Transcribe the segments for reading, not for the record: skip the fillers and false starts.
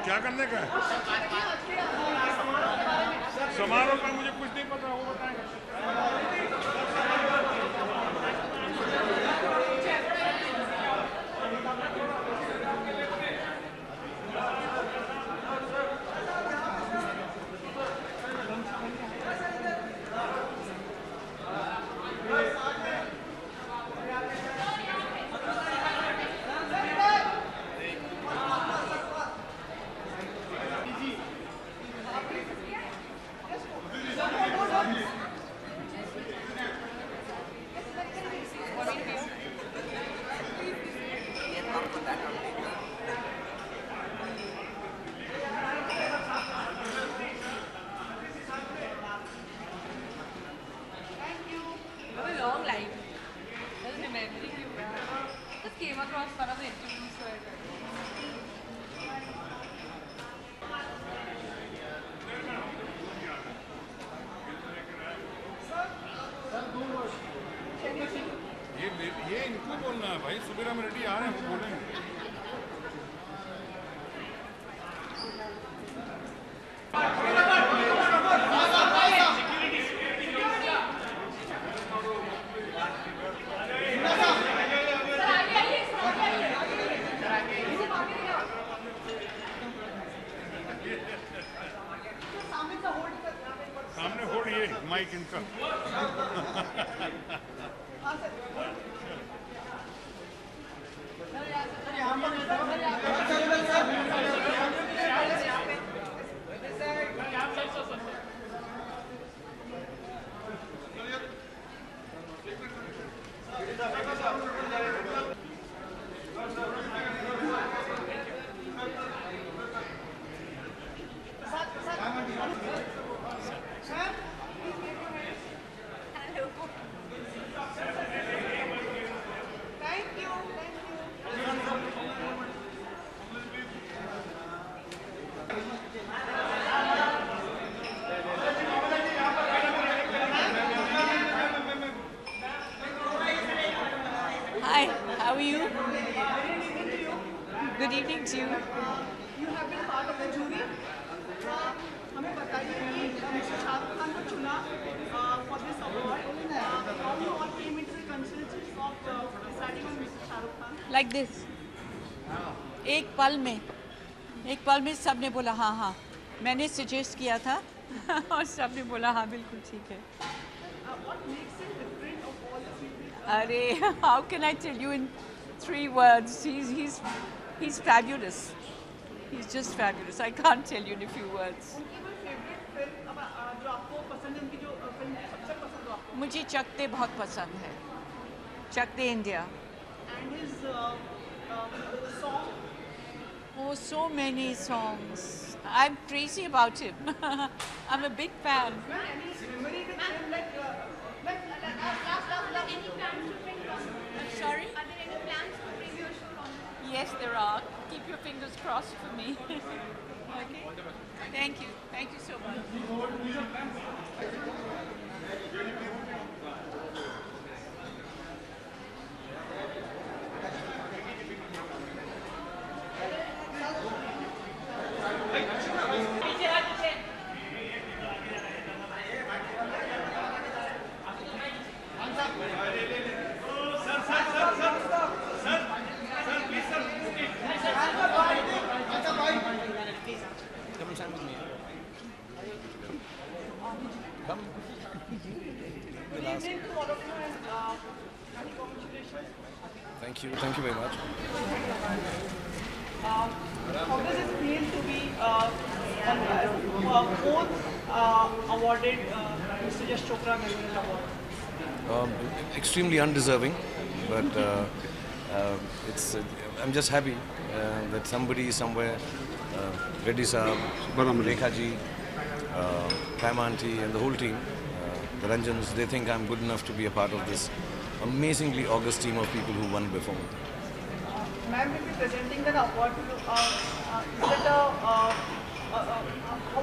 क्या करने का है? समारोह का मुझे कुछ नहीं पता, वो बताएंगे। Long line. Doesn't remember you. Just came across one of the interviews. So ये इनको बोलना है भाई, सुबीराम रेड्डी आ रहे हैं, वो बोलेंगे। सामने होल्ड ये माइक इनका। Hi, how are you? Good evening to you. You have been part of the jury. हमें बताइए कि मिस्टर शाहरुख खान को चुना for this award. How you all came into the consensus of deciding on Mr. Shahrukh Khan? Like this. एक पल में सबने बोला हाँ हाँ, मैंने सजेस्ट किया था और सबने बोला हाँ बिल्कुल ठीक है। What makes him different of all the people? अरे, how can I tell you in 3 words? He's fabulous. He's just fabulous. I can't tell you in a few words. उनकी कोई favorite film जो आपको पसंद है, उनकी जो फिल्म सबसे पसंद हो आपको? मुझे चकते बहुत पसंद है, चकते India. And his song. Oh, so many songs. I'm crazy about him. I'm a big fan. Any memory with him like any plans to bring London? Sorry? Are there any plans to bring your show London? Yes, there are. Keep your fingers crossed for me. Okay? Thank you. Thank you so much. Come and stand with me. Come. good evening to all of you and many congratulations. Thank you very much. How does it feel to be both awarded Mr. Yash Chopra Memorial Award? Extremely undeserving, but it's. I'm just happy that somebody somewhere, Reddy Saab, Rekha ji, Pam Aunty, and the whole team, the Ranjans, they think I'm good enough to be a part of this amazingly august team of people who won before me. Ma'am will be presenting the award to you. Is it how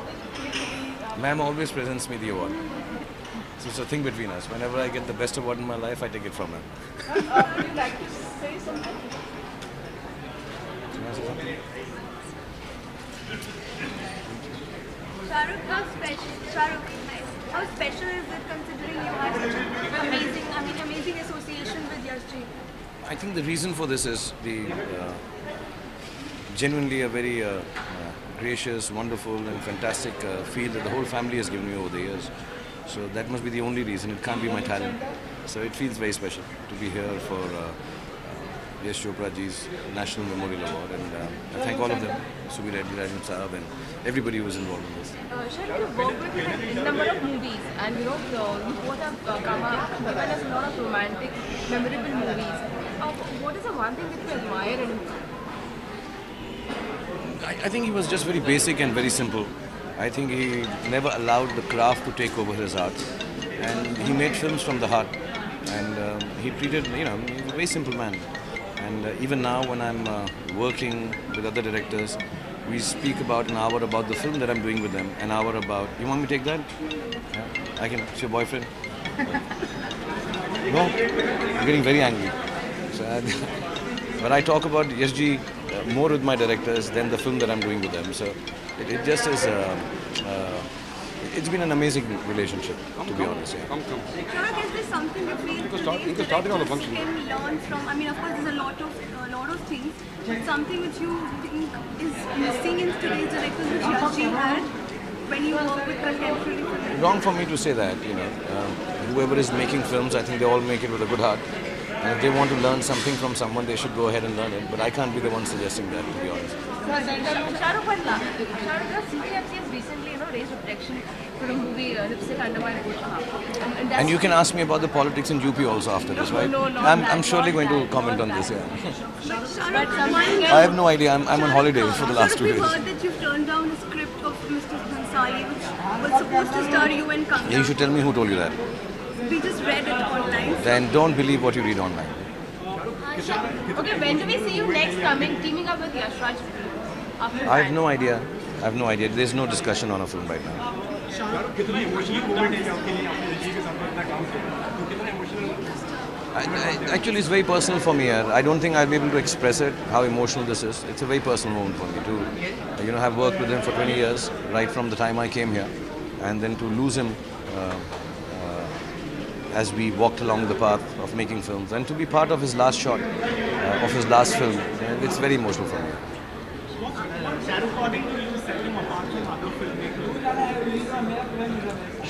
does it feel to be? Ma'am always presents me the award. So it's a thing between us. Whenever I get the best award in my life, I take it from her. Would you like to say something? Can I say something? Shahrukh, how special is it considering you had such an amazing association with Yash Ji? I think the reason for this is the genuinely a very gracious, wonderful and fantastic feel that the whole family has given me over the years. So that must be the only reason. It can't be my talent. So it feels very special to be here for Yash Chopra Ji's National Memorial Award, and I thank all of them, Subir Reddy, Rajan Saab, and everybody who was involved in this. Shahrukh, you've worked with a number of movies, and you both have come up as a lot of romantic, memorable movies. What is the one thing that you admire in him? I think he was just very basic and very simple. I think he never allowed the craft to take over his art, and he made films from the heart. And he treated, he's a very simple man. And even now, when I'm working with other directors, we speak about an hour about the film that I'm doing with them, an hour about. You want me to take that? Yeah, I can. It's your boyfriend. No, I'm getting very angry. So but I talk about Yash more with my directors than the film that I'm doing with them. So it just is. It's been an amazing relationship, to be honest. Yeah. Shahrukh, is there something that we can learn from? I mean, of course, there's a lot of things, but something which you think is missing in today's directors which Yash Ji had when you work with contemporary films? Wrong for me to say that. Whoever is making films, I think they all make it with a good heart. And if they want to learn something from someone, they should go ahead and learn it. But I can't be the one suggesting that, to be honest. Shahrukh, CPMC has recently raised objection for a movie Lipstick Under My Boot. And you can ask me about the politics in UP also after this, right? No, I'm surely going to comment on this, yeah. But I have no idea. I'm on holiday for the last 2 we've days. heard that you've turned down a script of Mr. Bhansali, which was supposed to star you and Kangana. You should tell me who told you that. We just read it online. Then don't believe what you read online. Okay, when do we see you next teaming up with Yash Raj? I have no idea. There's no discussion on a film right now. Actually, it's very personal for me. I don't think I'll be able to express it, how emotional this is. It's a very personal moment for me to, have worked with him for 20 years, right from the time I came here, and then to lose him as we walked along the path of making films, and to be part of his last shot of his last film. It's very emotional for me.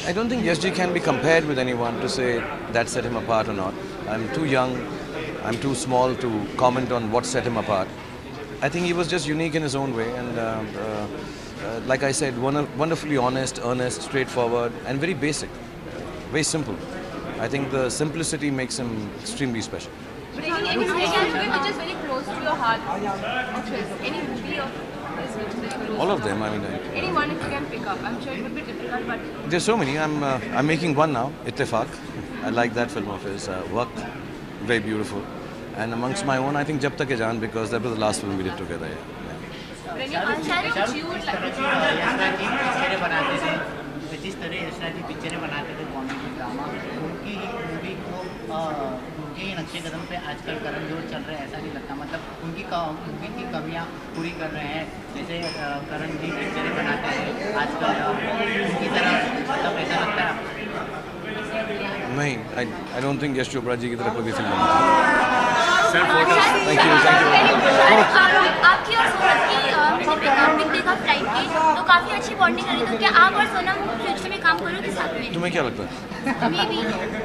I don't think Yash Ji can be compared with anyone to say that set him apart or not. I'm too young, I'm too small to comment on what set him apart. I think he was just unique in his own way, and like I said, wonderfully honest, earnest, straightforward, and very basic, very simple. I think the simplicity makes him extremely special. But any movie which is very close to your heart, any movie of his which is very close. All of them. Any one if you can pick up. I'm sure it would be difficult, but there's so many. I'm making one now, Ittifaq. I like that film of his. Waqt, very beautiful. And amongst my own, I think Jab Tak Hai Jaan, because that was the last film we did together. Yeah. But any Shahrukh which you would like to जिस तरह यशराज जी पिक्चरें बनाते थे comedy drama, उनकी ही movie को उनके ही नक्शे कदम पे आजकल करण जोहर चल रहे हैं, ऐसा नहीं लगता? मतलब उनकी मूवी की कमियां पूरी कर रहे हैं, जैसे करण जी पिक्चरें बनाते हैं आजकल उनकी तरह, मतलब ऐसा लगता है? नहीं, I don't think Yash Chopra ji की तरह कोई भी फिल्म बनती है। Thank you. आपकी और सोनम की मैंने पिक देखा फ्लाइट की, तो काफी अच्छी बॉन्डिंग रही। तो क्या आप और सोनम फ्यूचर में काम करोगे साथ में? तुम्हें क्या लगता है? Maybe.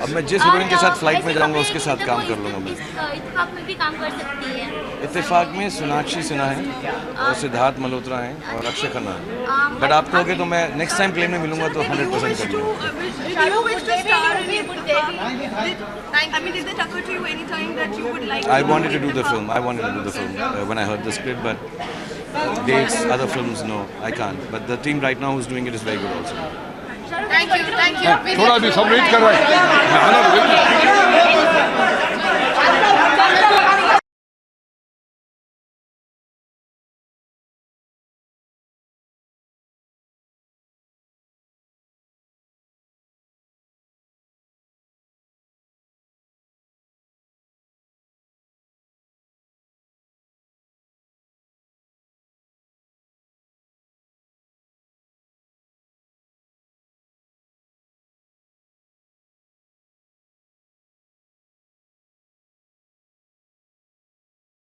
अब मैं जिस हीरोइन के साथ फ्लाइट में जाऊंगा उसके साथ काम कर लूंगा मैं। इत्तेफाक में भी काम कर सकती है। इत्तेफाक में सोनाक्षी सिन्हा है और सिद्धार्थ मल्होत्रा हैं और अक्षय खन्ना है। बट आप कहोगे तो मैं नेक्स्ट टाइम प्लेन में मिलूंगा तो 100% कर लूँगा। Did it occur to you any time that you would like? I wanted to do the film. When I heard the script, but dates, other films, no, I can't. But the team right now who's doing it is very good also. Thank you. थोड़ा भी सब wait कर रहा है।